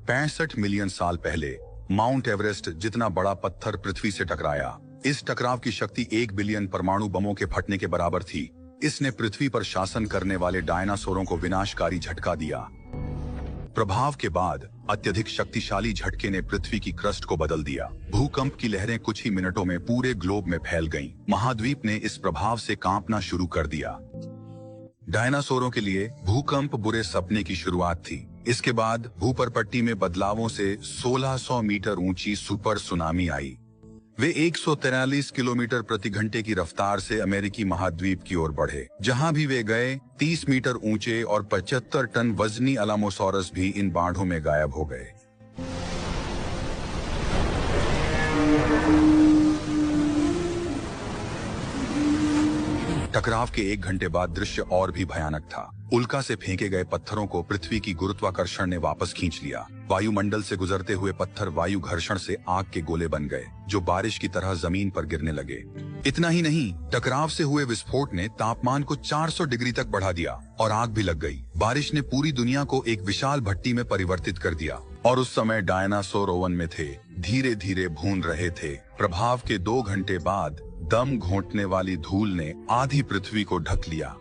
65 million साल पहले mount Everest जितना बड़ा पत्थर पृथ्वी से टकराया। इस टकराव की शक्ति 1 बिलियन परमाणु बमों के फटने के बराबर थी। इसने पृथ्वी पर शासन करने वाले डायनासोरों को विनाशकारी झटका दिया। प्रभाव के बाद अत्यधिक शक्तिशाली झटके ने पृथ्वी की क्रस्ट को बदल दिया। भूकंप की लहरें कुछ ही मिनटों में पूरे ग्लोब में फैल गईं। महाद्वीप ने इस प्रभाव से कांपना शुरू कर दिया। डायनासोरों के लिए भूकंप बुरे सपने की शुरुआत थी। इसके बाद भूपरपट्टी में बदलावों से 1600 मीटर ऊंची सुपर सुनामी आई। वे 143 किलोमीटर प्रति घंटे की रफ्तार से अमेरिकी महाद्वीप की ओर बढ़े। जहां भी वे गए 30 मीटर ऊंचे और 75 टन वजनी अलामोसॉरस भी इन बाढ़ों में गायब हो गए। टकराव के 1 घंटे बाद दृश्य और भी भयानक था। उल्का से फेंके गए पत्थरों को पृथ्वी की गुरुत्वाकर्षण ने वापस खींच लिया। वायुमंडल से गुजरते हुए पत्थर वायु घर्षण से आग के गोले बन गए, जो बारिश की तरह जमीन पर गिरने लगे। इतना ही नहीं, टकराव से हुए विस्फोट ने तापमान को 400 डिग्री तक बढ़ा दिया और आग भी लग गई। बारिश ने पूरी दुनिया को एक विशाल भट्टी में परिवर्तित कर दिया और उस समय डायनासोर ओवन में थे, धीरे धीरे भून रहे थे। प्रभाव के 2 घंटे बाद दम घोंटने वाली धूल ने आधी पृथ्वी को ढक लिया।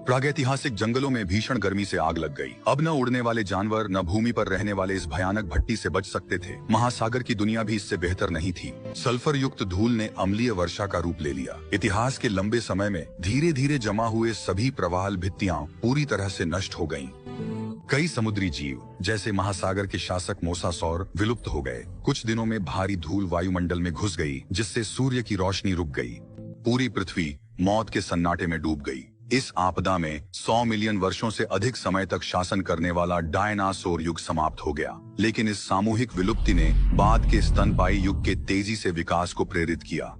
प्रागैतिहासिक जंगलों में भीषण गर्मी से आग लग गई। अब न उड़ने वाले जानवर न भूमि पर रहने वाले इस भयानक भट्टी से बच सकते थे। महासागर की दुनिया भी इससे बेहतर नहीं थी। सल्फर युक्त धूल ने अम्लीय वर्षा का रूप ले लिया। इतिहास के लंबे समय में धीरे धीरे जमा हुए सभी प्रवाल भित्तियां पूरी तरह से नष्ट हो गईं। कई समुद्री जीव जैसे महासागर के शासक मोसासौर विलुप्त हो गए। कुछ दिनों में भारी धूल वायुमंडल में घुस गई, जिससे सूर्य की रोशनी रुक गई। पूरी पृथ्वी मौत के सन्नाटे में डूब गई। इस आपदा में 100 मिलियन वर्षों से अधिक समय तक शासन करने वाला डायनासोर युग समाप्त हो गया। लेकिन इस सामूहिक विलुप्ति ने बाद के स्तनपायी युग के तेजी से विकास को प्रेरित किया।